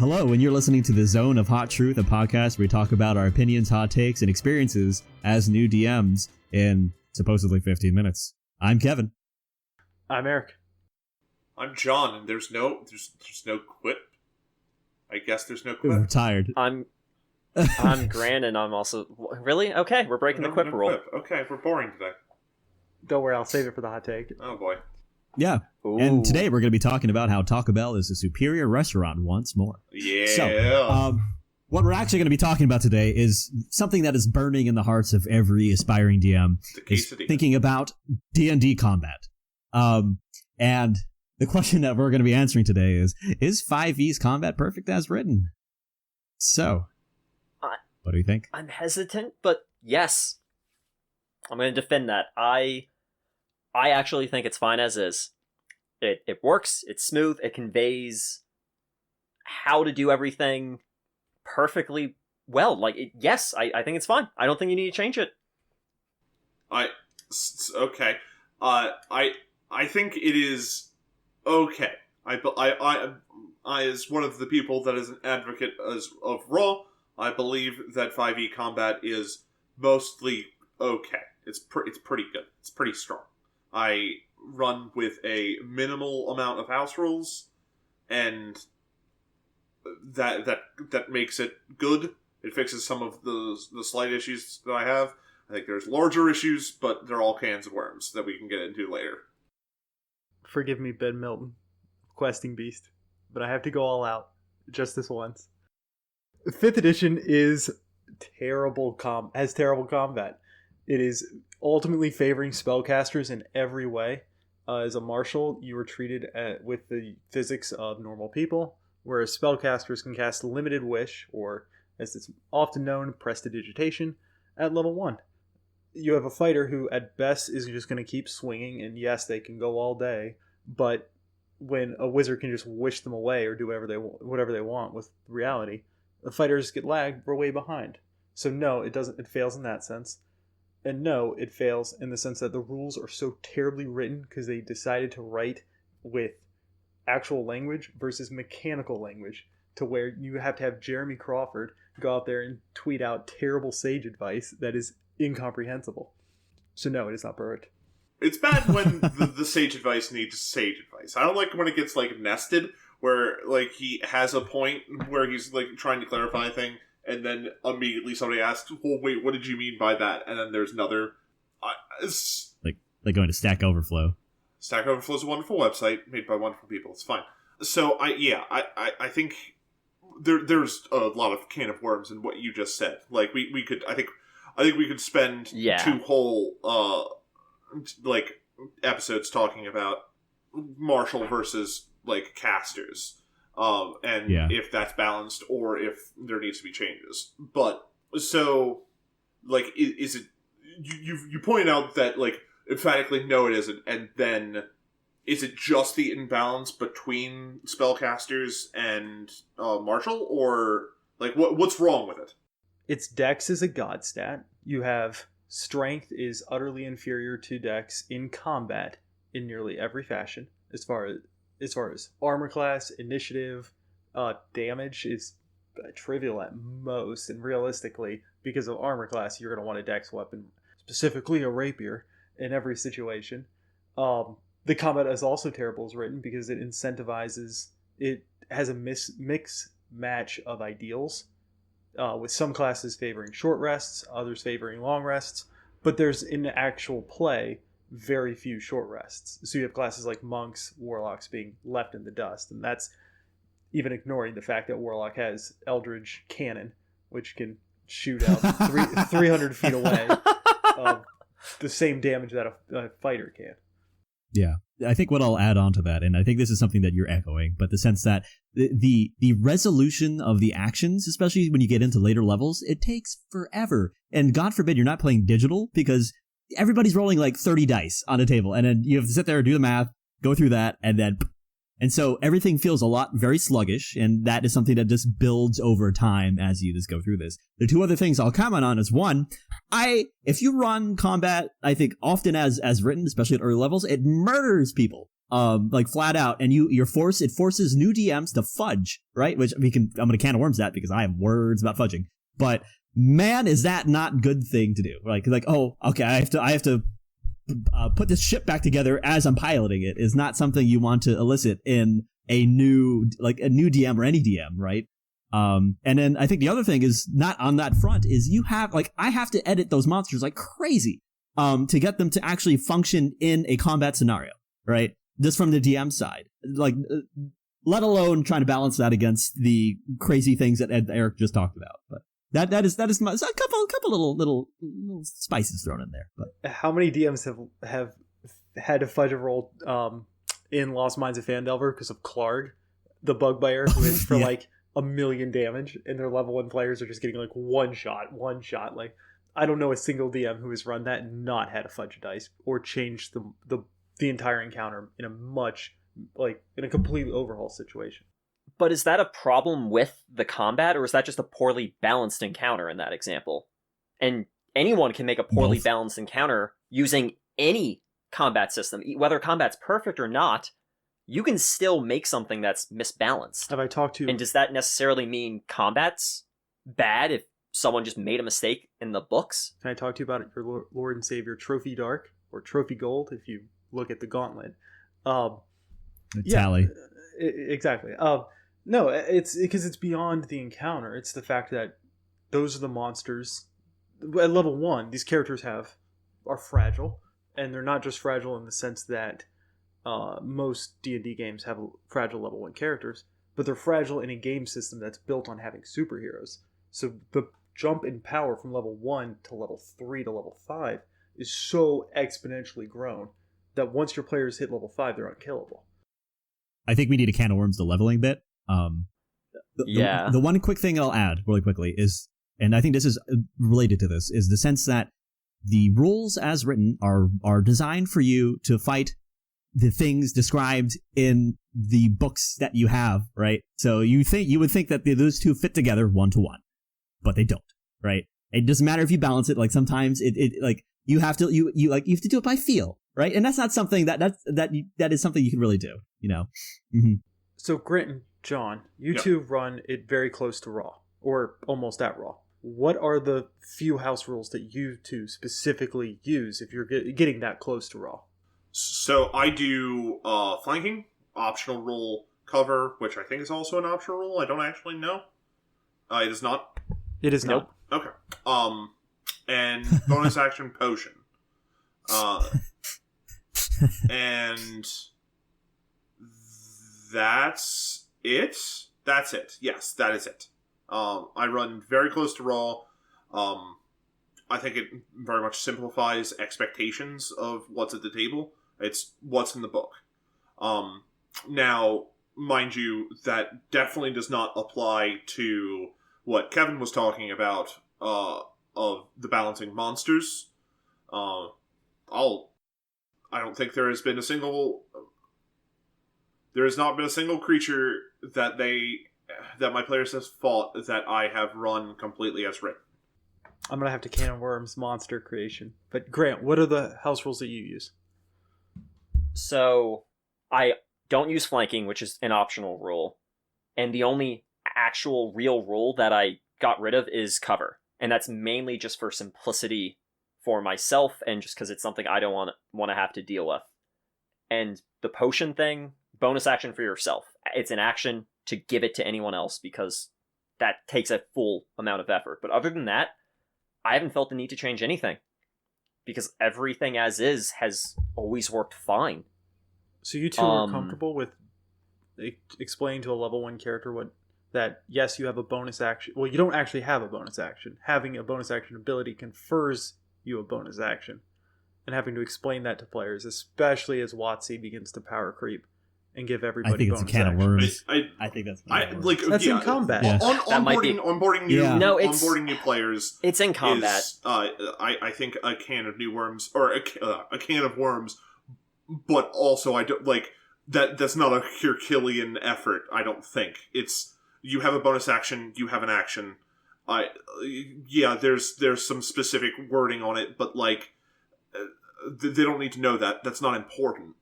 Hello, and you're listening to the Zone of Hot Truth, a podcast where we talk about our opinions, hot takes, and experiences as new DMs in supposedly 15 minutes. I'm Kevin. I'm Eric. I'm John, and there's no quip. I guess there's no quip. I'm tired. I'm Grant, and I'm also... Really? Okay, we're breaking the quip rule. Quip. Okay, we're boring today. Don't worry, I'll save it for the hot take. Oh, boy. Yeah. Ooh. And today we're going to be talking about how Taco Bell is a superior restaurant once more. Yeah. So, what we're actually going to be talking about today is something that is burning in the hearts of every aspiring DM, is thinking about D&D combat. And the question that we're going to be answering today is 5e's combat perfect as written? So, what do you think? I'm hesitant, but yes. I'm going to defend that. I actually think it's fine as is. It works, it's smooth, it conveys how to do everything perfectly well. Yes, I think it's fine. I don't think you need to change it. Okay. I think it is okay. I as one of the people that is an advocate of Raw, I believe that 5e combat is mostly okay. It's pretty good. It's pretty strong. I run with a minimal amount of house rules, and that makes it good. It fixes some of the slight issues that I have. I think there's larger issues, but they're all cans of worms that we can get into later. Forgive me, Ben Milton, questing beast, but I have to go all out just this once. 5th edition is has terrible combat. It is ultimately favoring spellcasters in every way. As a martial, you are treated with the physics of normal people, whereas spellcasters can cast Limited Wish, or as it's often known, Prestidigitation, at level 1. You have a fighter who at best is just going to keep swinging, and yes, they can go all day, but when a wizard can just wish them away or do whatever they want with reality, the fighters get lagged, we're way behind. So no, it fails in that sense. And no, it fails in the sense that the rules are so terribly written because they decided to write with actual language versus mechanical language, to where you have to have Jeremy Crawford go out there and tweet out terrible sage advice that is incomprehensible. So no, it is not perfect. It's bad when the sage advice needs sage advice. I don't like when it gets nested, where he has a point where he's trying to clarify a thing, and then immediately somebody asks, well, wait, what did you mean by that? And then there's another... Like going to Stack Overflow. Stack Overflow is a wonderful website made by wonderful people. It's fine. So, I think there's a lot of can of worms in what you just said. We could... I think we could spend 2 whole, episodes talking about martial versus, casters. If that's balanced or if there needs to be changes. But, so, is it... You pointed out that, emphatically no it isn't, and then is it just the imbalance between spellcasters and martial, or, what's wrong with it? Its dex is a god stat. You have strength is utterly inferior to dex in combat in nearly every fashion, as far as armor class, initiative, damage is trivial at most, and realistically, because of armor class, you're going to want a dex weapon, specifically a rapier, in every situation. The combat is also terrible as written because it incentivizes, it has a mix match of ideals, with some classes favoring short rests, others favoring long rests, but there's, in actual play, very few short rests. So you have classes like monks, warlocks being left in the dust, and that's even ignoring the fact that warlock has Eldritch Cannon, which can shoot out 300 feet away, the same damage that a fighter can. Yeah, I think what I'll add on to that, and I think this is something that you're echoing, but the sense that the resolution of the actions, especially when you get into later levels, it takes forever. And God forbid you're not playing digital, because everybody's rolling 30 dice on a table, and then you have to sit there and do the math, go through that, and so everything feels very sluggish, and that is something that just builds over time as you just go through this. The 2 other things I'll comment on is, one, if you run combat, I think often as written, especially at early levels, it murders people. like flat out, and it forces new DMs to fudge, right? Which I'm gonna can of worms that because I have words about fudging, but man, is that not good thing to do? Like, oh, okay, I have to put this ship back together as I'm piloting it is not something you want to elicit in a new DM or any DM, right? And then I think the other thing is not on that front is I have to edit those monsters like crazy, to get them to actually function in a combat scenario, right? Just from the DM side, like, let alone trying to balance that against the crazy things that Eric just talked about. But that is a couple little spices thrown in there. But how many DMs have had to fudge a roll in Lost Mines of Phandelver because of Clarg, the bugbear, who hits for like 1 million damage, and their level 1 players are just getting like one shot. Like, I don't know a single DM who has run that and not had to fudge a dice or change the entire encounter in a completely overhaul situation. But is that a problem with the combat, or is that just a poorly balanced encounter in that example? And anyone can make a poorly balanced encounter using any combat system. Whether combat's perfect or not, you can still make something that's misbalanced. Have I talked to you? And does that necessarily mean combat's bad if someone just made a mistake in the books? Can I talk to you about your Lord and Savior, Trophy Dark, or Trophy Gold, if you look at the gauntlet? Tally. Exactly. No, it's because it's beyond the encounter. It's the fact that those are the monsters. At level 1, these characters are fragile, and they're not just fragile in the sense that most D&D games have fragile level 1 characters, but they're fragile in a game system that's built on having superheroes. So the jump in power from level 1 to level 3 to level 5 is so exponentially grown that once your players hit level 5, they're unkillable. I think we need a can of worms the leveling bit. The one quick thing I'll add really quickly is, and I think this is related to this, is the sense that the rules as written are designed for you to fight the things described in the books that you have, right? So you would think that those two fit together 1-to-1, but they don't, right? It doesn't matter if you balance it. Like sometimes it like you have to do it by feel, right? And that's not something that is something you can really do, you know. Mm-hmm. So Grant and John, you two run it very close to raw, or almost at raw. What are the few house rules that you two specifically use if you're getting that close to raw? So I do flanking, optional rule, cover, which I think is also an optional rule. I don't actually know. It is not. It is not. Okay. And bonus action potion. And that's it. That's it. Yes, that is it. I run very close to raw. I think it very much simplifies expectations of what's at the table. It's what's in the book. Now, mind you, that definitely does not apply to what Kevin was talking about of the balancing monsters. I don't think there has not been a single creature that my players have fought that I have run completely as written. I'm going to have to can of worms monster creation. But Grant, what are the house rules that you use? So I don't use flanking, which is an optional rule. And the only actual real rule that I got rid of is cover. And that's mainly just for simplicity for myself and just because it's something I don't want to have to deal with. And the potion thing, bonus action for yourself. It's an action to give it to anyone else because that takes a full amount of effort. But other than that, I haven't felt the need to change anything because everything as is has always worked fine. So you two are comfortable with explaining to a level 1 character that yes, you have a bonus action. Well, you don't actually have a bonus action. Having a bonus action ability confers you a bonus action. And having to explain that to players, especially as WotC begins to power creep and give everybody. I think bonus it's a can action. of worms. I think that's. That's in combat. Yeah. Onboarding new players. It's in combat. Is, I think a can of new worms or a can of worms, but also I don't like that. That's not a Herculean effort. I don't think it's. You have a bonus action. You have an action. There's some specific wording on it, but like they don't need to know that. That's not important.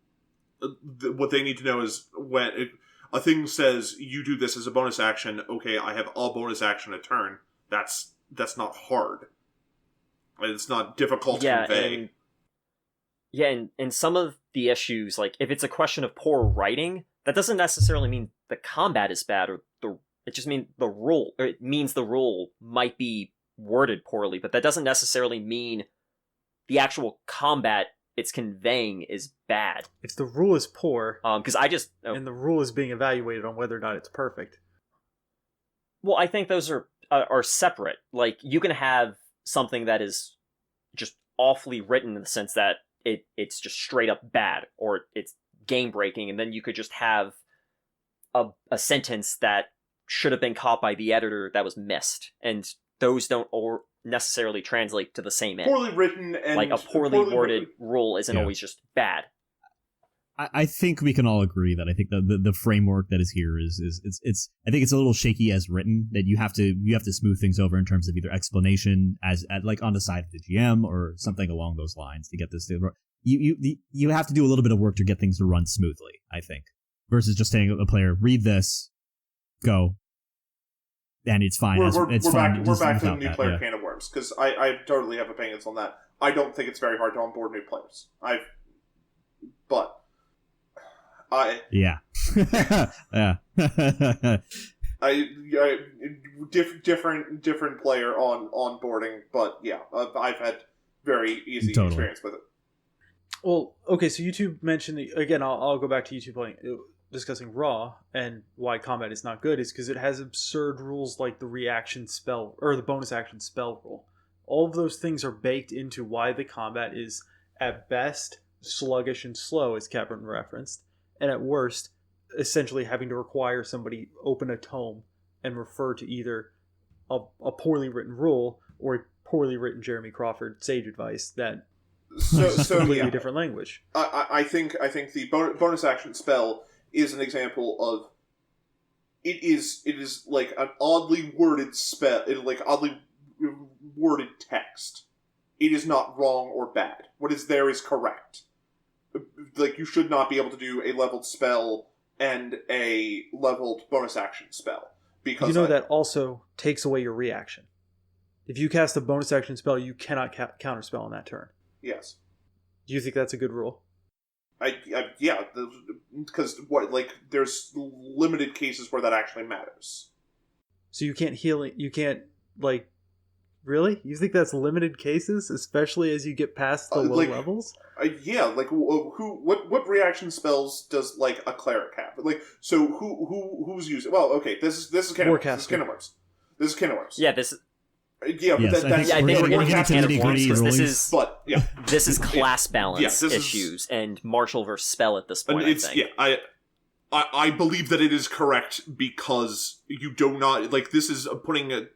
what they need to know is when a thing says you do this as a bonus action. Okay, I have a bonus action a turn. That's not hard. It's not difficult to convey. And some of the issues, like if it's a question of poor writing, that doesn't necessarily mean the combat is bad, or it just means the rule, or it means the rule might be worded poorly, but that doesn't necessarily mean the actual combat it's conveying is bad. If the rule is poor, because and the rule is being evaluated on whether or not it's perfect. Well, I think those are separate. Like, you can have something that is just awfully written in the sense that it's just straight up bad, or it's game breaking, and then you could just have a sentence that should have been caught by the editor that was missed, and those don't necessarily translate to the same end. Poorly written and like a poorly worded rule isn't always just bad. I think we can all agree that I think the framework that is here is I think it's a little shaky as written, that you have to smooth things over in terms of either explanation like on the side of the GM or something along those lines to get this to you have to do a little bit of work to get things to run smoothly, I think, versus just saying a player, read this, go, and it's fine. We're fine. back to the new player can of worms, because I totally have opinions on that. I don't think it's very hard to onboard new players. Yeah. different player on onboarding, but yeah, I've had very easy experience with it. Well, okay, so you two mentioned again. I'll go back to you two discussing Raw, and why combat is not good is because it has absurd rules like the reaction spell or the bonus action spell rule. All of those things are baked into why the combat is at best sluggish and slow, as Cameron referenced, and at worst essentially having to require somebody open a tome and refer to either a poorly written rule or a poorly written Jeremy Crawford sage advice that completely different language. I think the bonus action spell is an example of it is like an oddly worded spell, like oddly worded text. It is not wrong or bad. What is there is correct. Like, you should not be able to do a leveled spell and a leveled bonus action spell, because that also takes away your reaction. If you cast a bonus action spell, you cannot counterspell on that turn. Yes. Do you think that's a good rule? Yeah, because there's limited cases where that actually matters. So you can't heal it. You can't really? You think that's limited cases, especially as you get past the low levels? Yeah, what reaction spells does a cleric have? Who's using? Well, okay, this is Can of Worms. This is Can of Worms. Yeah, this is. Yeah, yes, but I think we're getting into nitty-gritty rulings. This is class balance this issues and martial versus spell at this point. I believe that it is correct, because you do not this is putting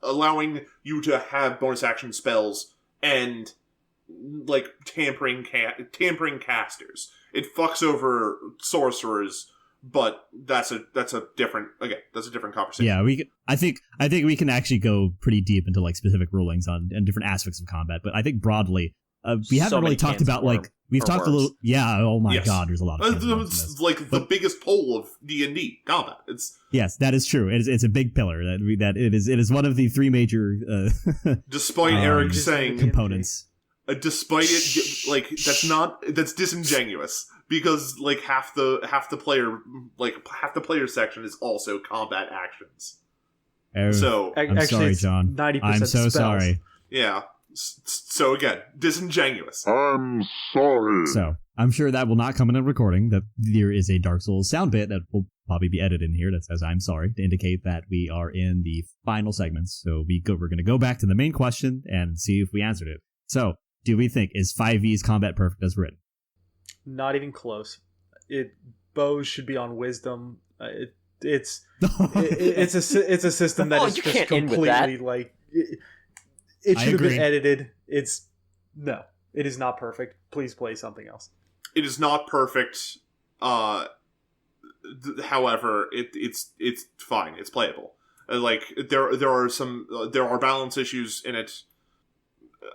allowing you to have bonus action spells and tampering casters. It fucks over sorcerers. But that's a different conversation. Yeah, I think we can actually go pretty deep into specific rulings on different aspects of combat. But I think broadly, we haven't really talked about we've talked a little. Yeah, oh my god, there's a lot of it's the biggest pole of D&D combat. Yes, that is true. It's a big pillar that it is one of the three major. Despite Eric saying components. Despite it, that's disingenuous, because half the player section is also combat actions. Oh, I'm sorry, John. 90% I'm so spells. sorry. Yeah. So again, disingenuous. I'm sorry. So I'm sure that will not come in a recording. That there is a Dark Souls sound bit that will probably be edited in here that says "I'm sorry" to indicate that we are in the final segments. So we're going to go back to the main question and see if we answered it. So, do we think is 5e's combat perfect as written? Not even close. Bows should be on wisdom. It's a system that is just completely it should have been edited. It is not perfect. Please play something else. It is not perfect. However, it's fine. It's playable. There are balance issues in it.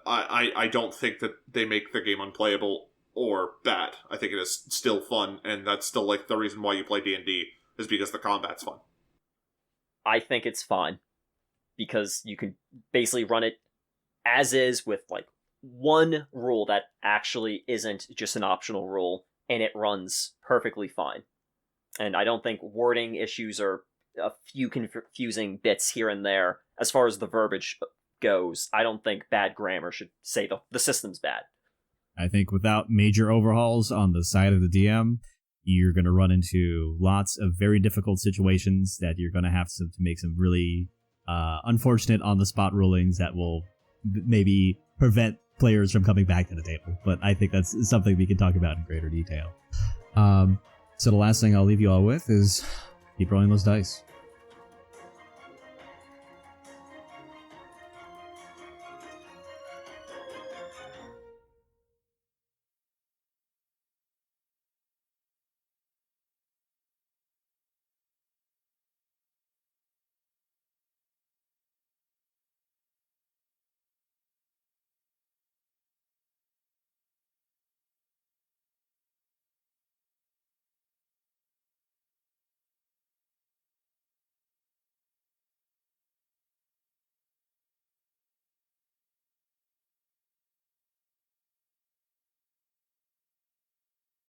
I don't think that they make the game unplayable or bad. I think it is still fun, and that's still like the reason why you play D&D is because the combat's fun. I think it's fine because you can basically run it as is with like one rule that actually isn't just an optional rule, and it runs perfectly fine. And I don't think wording issues are a few confusing bits here and there. As far as the verbiage goes, I don't think bad grammar should say the system's bad. I think without major overhauls on the side of the DM, you're going to run into lots of very difficult situations that you're going to have to make some really unfortunate on-the-spot rulings that will maybe prevent players from coming back to the table. But I think that's something we can talk about in greater detail. So the last thing I'll leave you all with is keep rolling those dice.